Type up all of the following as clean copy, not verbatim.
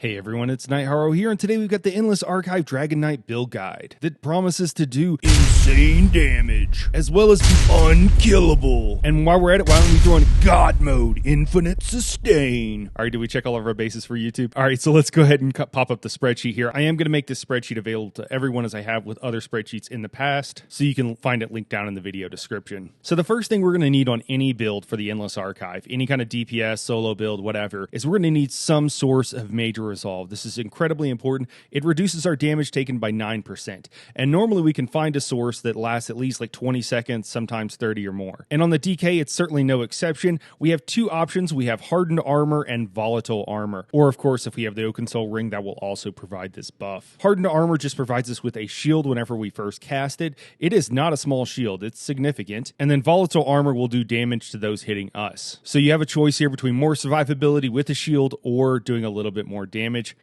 Hey everyone, it's Nightharo here, and today we've got the Endless Archive Dragon Knight build guide that promises to do insane damage, as well as be unkillable. And while we're at it, why don't we throw in God mode, infinite sustain. Alright, did we check all of our bases for YouTube? Alright, so let's go ahead and pop up the spreadsheet here. I am going to make this spreadsheet available to everyone as I have with other spreadsheets in the past, so you can find it linked down in the video description. So the first thing we're going to need on any build for the Endless Archive, any kind of DPS, solo build, whatever, is we're going to need some source of major resolve. This is incredibly important. It reduces our damage taken by 9%. And normally we can find a source that lasts at least like 20 seconds, sometimes 30 or more. And on the DK, it's certainly no exception. We have two options. We have hardened armor and volatile armor. Or of course, if we have the Oakensoul ring, that will also provide this buff. Hardened armor just provides us with a shield whenever we first cast it. It is not a small shield. It's significant. And then volatile armor will do damage to those hitting us. So you have a choice here between more survivability with a shield or doing a little bit more damage.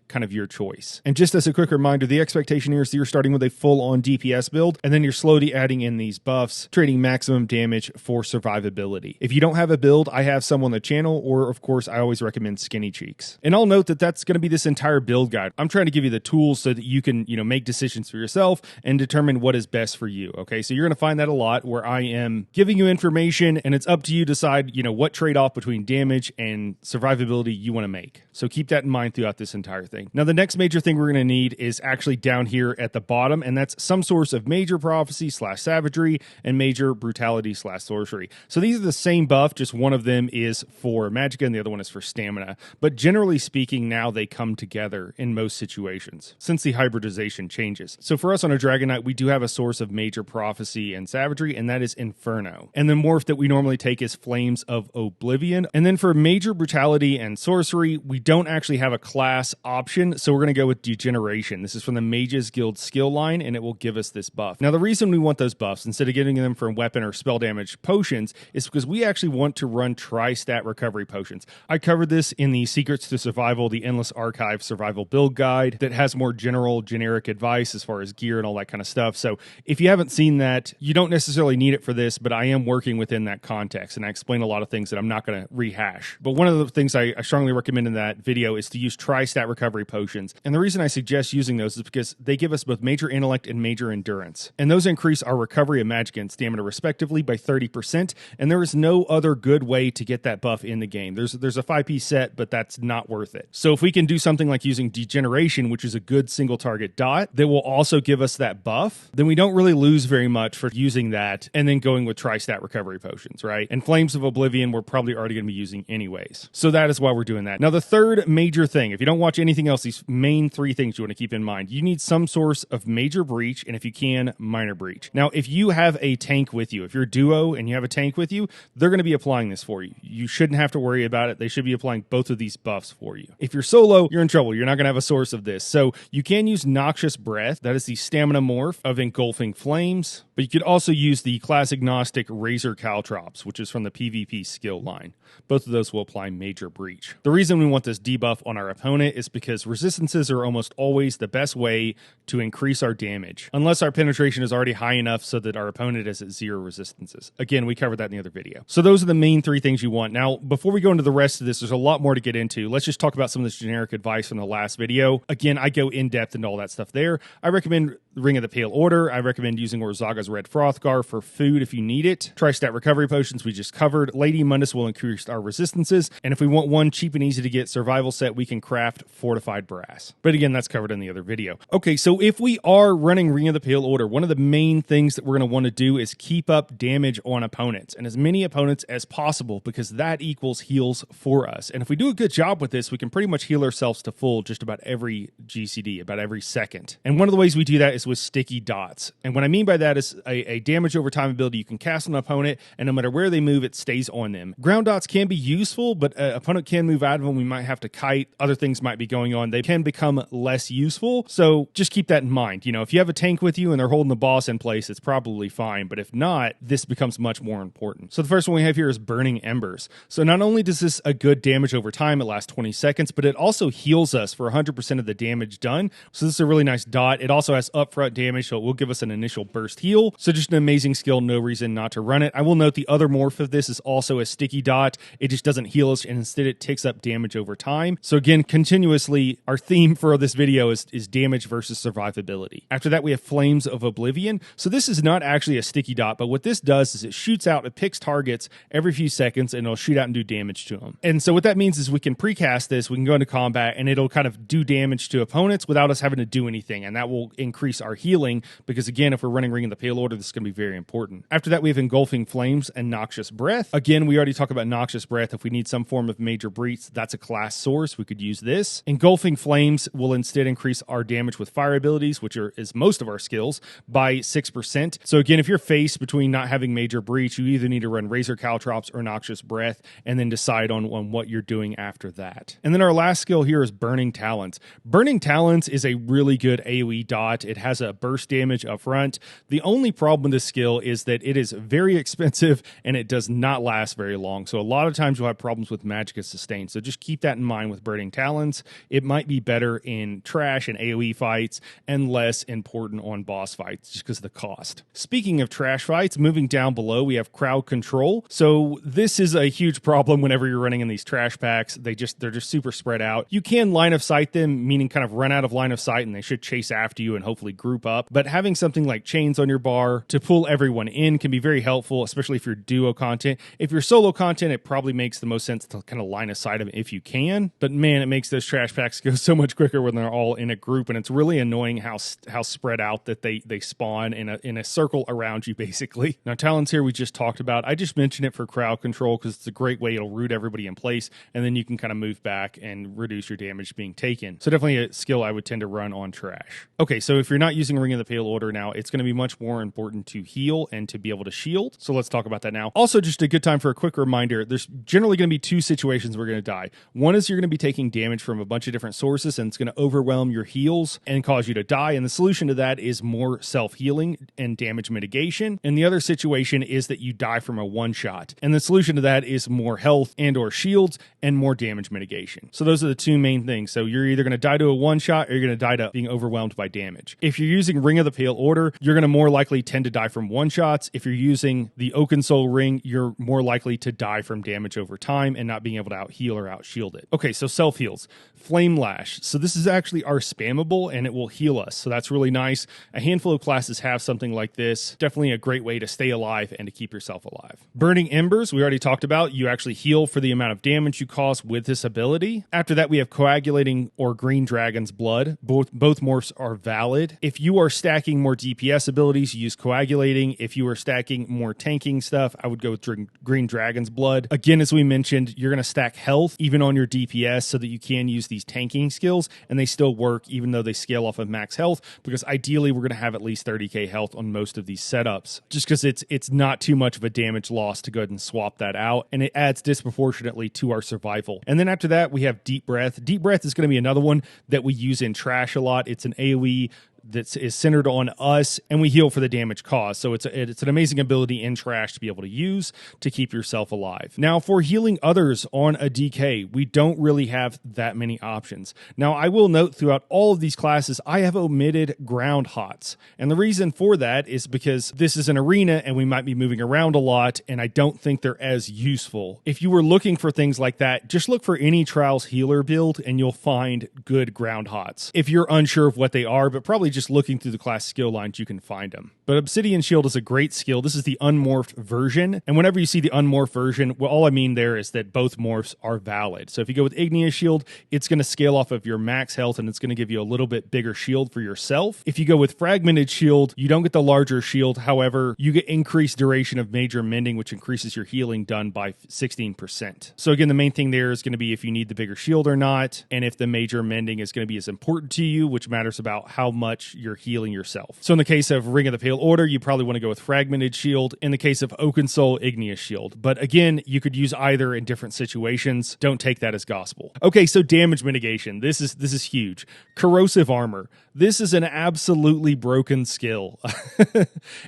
Kind of your choice. And just as a quick reminder, the expectation here is that you're starting with a full-on DPS build, and then you're slowly adding in these buffs, trading maximum damage for survivability. If you don't have a build, I have some on the channel, or of course, I always recommend Skinny Cheeks. And I'll note that that's going to be this entire build guide. I'm trying to give you the tools so that you can, make decisions for yourself and determine what is best for you. Okay, so you're going to find that a lot where I am giving you information, and it's up to you to decide, what trade-off between damage and survivability you want to make. So keep that in mind throughout this entire thing. Now, the next major thing we're going to need is actually down here at the bottom, and that's some source of major prophecy / savagery and major brutality / sorcery. So these are the same buff, just one of them is for magicka and the other one is for stamina. But generally speaking, now they come together in most situations since the hybridization changes. So for us on a Dragon Knight, we do have a source of major prophecy and savagery, and that is Inferno. And the morph that we normally take is Flames of Oblivion. And then for major brutality and sorcery, we don't actually have a class option, so we're going to go with Degeneration. This is from the Mages Guild skill line, and it will give us this buff. Now, the reason we want those buffs, instead of getting them from weapon or spell damage potions, is because we actually want to run tri-stat recovery potions. I covered this in the Secrets to Survival, the Endless Archive Survival Build Guide that has more generic advice as far as gear and all that kind of stuff. So if you haven't seen that, you don't necessarily need it for this, but I am working within that context, and I explain a lot of things that I'm not going to rehash. But one of the things I strongly recommend in that video is to use tri-stat recovery potions. And the reason I suggest using those is because they give us both major intellect and major endurance. And those increase our recovery of magic and stamina respectively by 30%. And there is no other good way to get that buff in the game. There's a 5p set, but that's not worth it. So if we can do something like using Degeneration, which is a good single target dot, that will also give us that buff, then we don't really lose very much for using that and then going with tri-stat recovery potions, right? And Flames of Oblivion we're probably already going to be using anyways. So that is why we're doing that. Now the third major thing, if you don't watch anything else, these main three things you want to keep in mind. You need some source of major breach, and if you can, minor breach. Now, if you have a tank with you, if you're a duo and you have a tank with you, they're going to be applying this for you. You shouldn't have to worry about it. They should be applying both of these buffs for you. If you're solo, you're in trouble. You're not going to have a source of this. So you can use Noxious Breath. That is the stamina morph of Engulfing Flames. But you could also use the class agnostic Razor Caltrops, which is from the PvP skill line. Both of those will apply major breach. The reason we want this debuff on our opponent is because resistances are almost always the best way to increase our damage, unless our penetration is already high enough so that our opponent is at 0 resistances. Again, we covered that in the other video. So those are the main three things you want. Now, before we go into the rest of this, there's a lot more to get into. Let's just talk about some of this generic advice from the last video. Again, I go in depth into all that stuff there. I recommend Ring of the Pale Order. I recommend using Orzaga's Red Frothgar for food if you need it. Tri-stat recovery potions we just covered. Lady Mundus will increase our resistances. And if we want one cheap and easy to get survival set, we can craft Fortified Brass. But again, that's covered in the other video. Okay, so if we are running Ring of the Pale Order, one of the main things that we're going to want to do is keep up damage on opponents, and as many opponents as possible, because that equals heals for us. And if we do a good job with this, we can pretty much heal ourselves to full just about every GCD, about every second. And one of the ways we do that is with sticky dots. And what I mean by that is a damage over time ability you can cast on an opponent, and no matter where they move, it stays on them. Ground dots can be useful, but an opponent can move out of them. We might have to kite. Other things might be going on. They can become less useful. So just keep that in mind. If you have a tank with you and they're holding the boss in place, it's probably fine. But if not, this becomes much more important. So the first one we have here is Burning Embers. So not only does this a good damage over time, it lasts 20 seconds, but it also heals us for 100% of the damage done. So this is a really nice dot. It also has upfront upfront damage, so it will give us an initial burst heal. So just an amazing skill, no reason not to run it. I will note the other morph of this is also a sticky dot. It just doesn't heal us, and instead it ticks up damage over time. So again, continuously, our theme for this video is damage versus survivability. After that, we have Flames of Oblivion. So this is not actually a sticky dot, but what this does is it shoots out, it picks targets every few seconds, and it'll shoot out and do damage to them. And so what that means is we can precast this, we can go into combat, and it'll kind of do damage to opponents without us having to do anything, and that will increase our healing, because again, if we're running Ring of the Pale Order, this is going to be very important. After that, we have Engulfing Flames and Noxious Breath. Again, we already talked about Noxious Breath. If we need some form of major breach, that's a class source. We could use this. Engulfing Flames will instead increase our damage with fire abilities, which is most of our skills, by 6%. So again, if you're faced between not having major breach, you either need to run Razor Caltrops or Noxious Breath, and then decide on what you're doing after that. And then our last skill here is Burning Talons. Burning Talons is a really good AoE dot. It has a burst damage up front. The only problem with this skill is that it is very expensive and it does not last very long. So a lot of times you'll have problems with Magicka Sustain. So just keep that in mind with Burning Talons. It might be better in trash and AoE fights and less important on boss fights just because of the cost. Speaking of trash fights, moving down below, we have Crowd Control. So this is a huge problem whenever you're running in these trash packs. They're just super spread out. You can line of sight them, meaning kind of run out of line of sight, and they should chase after you and hopefully group up. But having something like chains on your bar to pull everyone in can be very helpful, especially if you're duo content. If you're solo content, it probably makes the most sense to kind of line of sight them if you can. But man, it makes those trash packs go so much quicker when they're all in a group, and it's really annoying how spread out that they spawn in a circle around you, basically. Now, Talons here we just talked about. I just mentioned it for crowd control because it's a great way. It'll root everybody in place, and then you can kind of move back and reduce your damage being taken. So definitely a skill I would tend to run on trash. Okay, so if you're not using Ring of the Pale Order now, it's going to be much more important to heal and to be able to shield. So let's talk about that now. Also, just a good time for a quick reminder, there's generally going to be two situations we're going to die. One is you're going to be taking damage from a bunch of different sources, and it's going to overwhelm your heals and cause you to die. And the solution to that is more self-healing and damage mitigation. And the other situation is that you die from a one-shot. And the solution to that is more health and or shields and more damage mitigation. So those are the two main things. So you're either going to die to a one-shot or you're going to die to being overwhelmed by damage. If you're using Ring of the Pale Order, you're going to more likely tend to die from one-shots. If you're using the Oaken Soul Ring, you're more likely to die from damage over time and not being able to out-heal or out-shield it. Okay, so self-heals. Flame Lash. So this is actually our spammable, and it will heal us. So that's really nice. A handful of classes have something like this. Definitely a great way to stay alive and to keep yourself alive. Burning Embers, we already talked about. You actually heal for the amount of damage you cause with this ability. After that, we have Coagulating or Green Dragon's Blood. Both morphs are valid. If you are stacking more DPS abilities, you use Coagulating. If you are stacking more tanking stuff, I would go with Green Dragon's Blood. Again, as we mentioned, you're going to stack health even on your DPS so that you can use these tanking skills, and they still work even though they scale off of max health, because ideally we're going to have at least 30k health on most of these setups, just because it's not too much of a damage loss to go ahead and swap that out, and it adds disproportionately to our survival. And then after that, we have Deep Breath. Deep Breath is going to be another one that we use in trash a lot. It's an AoE that is centered on us, and we heal for the damage caused. So it's an amazing ability in trash to be able to use to keep yourself alive. Now, for healing others on a DK, we don't really have that many options. Now, I will note throughout all of these classes, I have omitted ground hots. And the reason for that is because this is an arena and we might be moving around a lot, and I don't think they're as useful. If you were looking for things like that, just look for any Trials healer build and you'll find good ground hots. If you're unsure of what they are, but probably just looking through the class skill lines, you can find them. But Obsidian Shield is a great skill. This is the unmorphed version. And whenever you see the unmorphed version, well, all I mean there is that both morphs are valid. So if you go with Igneous Shield, it's going to scale off of your max health and it's going to give you a little bit bigger shield for yourself. If you go with Fragmented Shield, you don't get the larger shield. However, you get increased duration of major mending, which increases your healing done by 16%. So again, the main thing there is going to be if you need the bigger shield or not, and if the major mending is going to be as important to you, which matters about how much you're healing yourself. So in the case of Ring of the Pale Order, you probably want to go with Fragmented Shield. In the case of Oaken Soul, Igneous Shield. But again, you could use either in different situations. Don't take that as gospel. Okay, so damage mitigation. This is huge. Corrosive Armor. This is an absolutely broken skill.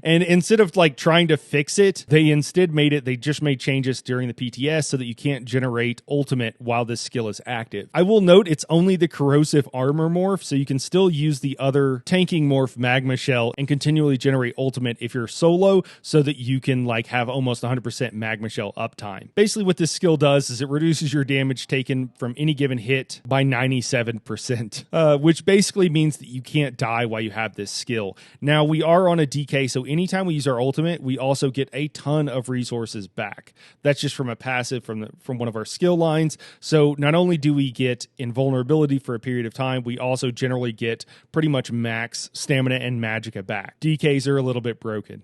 And instead of like trying to fix it, they just made changes during the PTS so that you can't generate ultimate while this skill is active. I will note it's only the Corrosive Armor morph, so you can still use the other tanking morph Magma Shell and continually generate ultimate if you're solo so that you can like have almost 100% Magma Shell uptime. Basically what this skill does is it reduces your damage taken from any given hit by 97%, which basically means that you can't die while you have this skill. Now we are on a DK, so anytime we use our ultimate, we also get a ton of resources back. That's just from a passive from one of our skill lines. So not only do we get invulnerability for a period of time, we also generally get pretty much max stamina and magicka back. DKs are a little bit broken.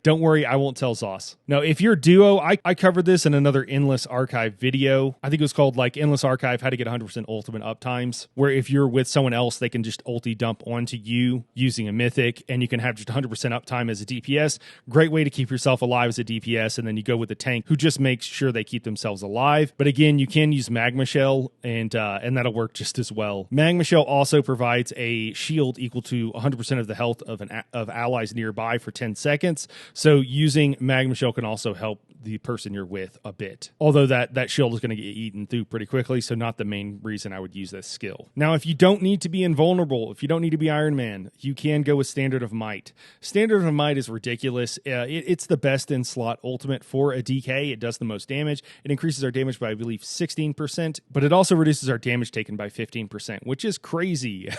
Don't worry, I won't tell Sauce. Now, if you're duo, I covered this in another Endless Archive video. I think it was called like Endless Archive, how to get 100% ultimate uptimes, where if you're with someone else, they can just ulti dump onto you using a mythic, and you can have just 100% uptime as a DPS. Great way to keep yourself alive as a DPS, and then you go with the tank who just makes sure they keep themselves alive. But again, you can use Magma Shell, and that'll work just as well. Magma Shell also provides a shield equal to 100% of the health of allies nearby for 10 seconds. So using Magma Shell can also help the person you're with a bit. Although that shield is going to get eaten through pretty quickly, so not the main reason I would use this skill. Now, if you don't need to be invulnerable, if you don't need to be Iron Man, you can go with Standard of Might. Standard of Might is ridiculous. It's the best in slot ultimate for a DK. It does the most damage. It increases our damage by, I believe, 16%, but it also reduces our damage taken by 15%, which is crazy.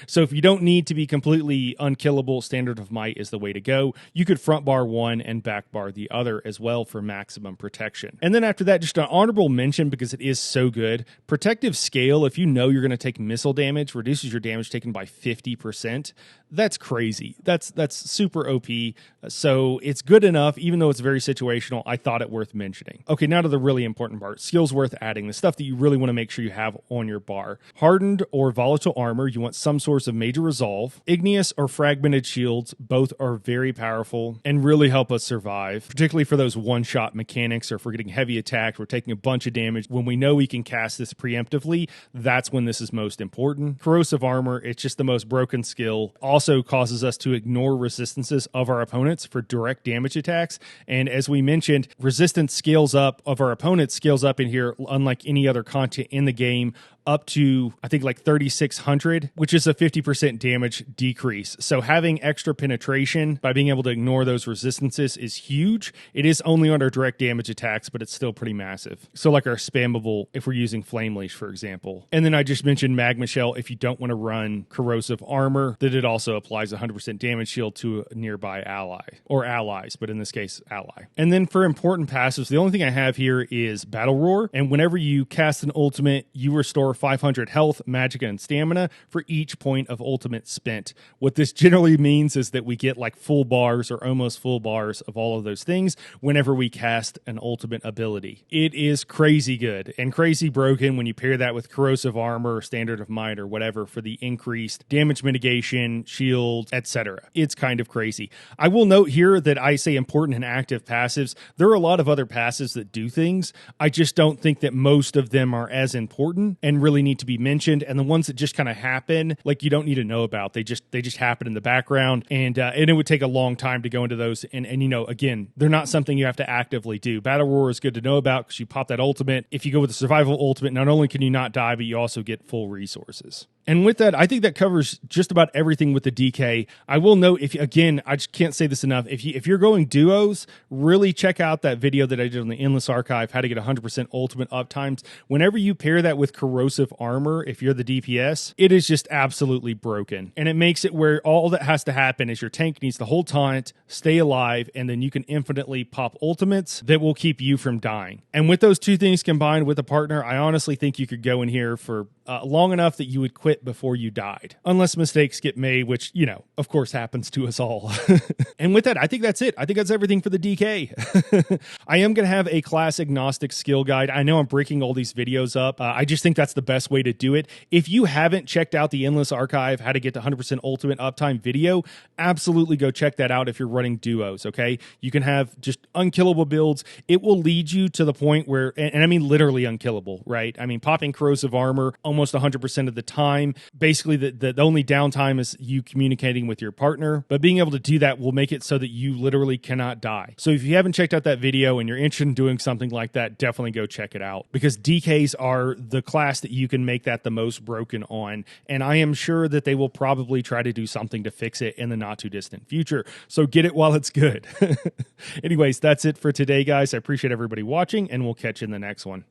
So if you don't need to be completely unkillable, Standard of Might is the way to go. You could front bar one and back bar the other as well for maximum protection. And then after that, just an honorable mention because it is so good. Protective Scale, if you know you're going to take missile damage, reduces your damage taken by 50%. That's crazy. That's super OP. So it's good enough, even though it's very situational. I thought it worth mentioning. Okay, now to the really important part. Skills worth adding. The stuff that you really want to make sure you have on your bar. Hardened or Volatile Armor, you want some source of major resolve. Igneous or Fragmented Shields, both are very powerful and really help us survive, particularly for those one-shot mechanics, or if we're getting heavy attacked, we're taking a bunch of damage. When we know we can cast this preemptively, that's when this is most important. Corrosive Armor, it's just the most broken skill. Also causes us to ignore resistances of our opponents for direct damage attacks. And as we mentioned, resistance scales up of our opponents scales up in here, unlike any other content in the game, up to, I think, like 3,600, which is a 50% damage decrease. So having extra penetration by being able to ignore those resistances is huge. It is only under direct damage attacks, but it's still pretty massive. So like our spammable, if we're using Flame Leash, for example. And then I just mentioned Magma Shell. If you don't want to run Corrosive Armor, that it also applies 100% damage shield to a nearby ally, or allies, but in this case, ally. And then for important passives, the only thing I have here is Battle Roar. And whenever you cast an ultimate, you restore 500 health, magicka, and stamina for each point of ultimate spent. What this generally means is that we get like full bars or almost full bars of all of those things whenever we cast an ultimate ability. It is crazy good and crazy broken when you pair that with Corrosive Armor, Standard of Might, or whatever for the increased damage mitigation, shield, etc. It's kind of crazy. I will note here that I say important and active passives. There are a lot of other passives that do things. I just don't think that most of them are as important and really need to be mentioned, and the ones that just kind of happen, like, you don't need to know about. They just happen in the background, and it would take a long time to go into those, and you know, again, they're not something you have to actively do. Battle Roar is good to know about because you pop that ultimate. If you go with the survival ultimate, not only can you not die, but you also get full resources. And with that, I think that covers just about everything with the DK. I will note, again, I just can't say this enough, if you're going duos, really check out that video that I did on the Endless Archive, how to get 100% ultimate uptimes. Whenever you pair that with Corrosive Armor, if you're the DPS, it is just absolutely broken. And it makes it where all that has to happen is your tank needs to hold taunt, stay alive, and then you can infinitely pop ultimates that will keep you from dying. And with those two things combined with a partner, I honestly think you could go in here for long enough that you would quit before you died. Unless mistakes get made, which, you know, of course happens to us all. And with that, I think that's it. I think that's everything for the DK. I am going to have a class agnostic skill guide. I know I'm breaking all these videos up. I just think that's the best way to do it. If you haven't checked out the Endless Archive, how to get to 100% ultimate uptime video, absolutely go check that out if you're running duos, okay? You can have just unkillable builds. It will lead you to the point where, and I mean literally unkillable, right? I mean, popping Corrosive Armor almost 100% of the time. Basically, the only downtime is you communicating with your partner, but being able to do that will make it so that you literally cannot die. So if you haven't checked out that video and you're interested in doing something like that, definitely go check it out, because DKs are the class that you can make that the most broken on, and I am sure that they will probably try to do something to fix it in the not too distant future. So get it while it's good. Anyways, that's it for today, guys. I appreciate everybody watching, and we'll catch you in the next one.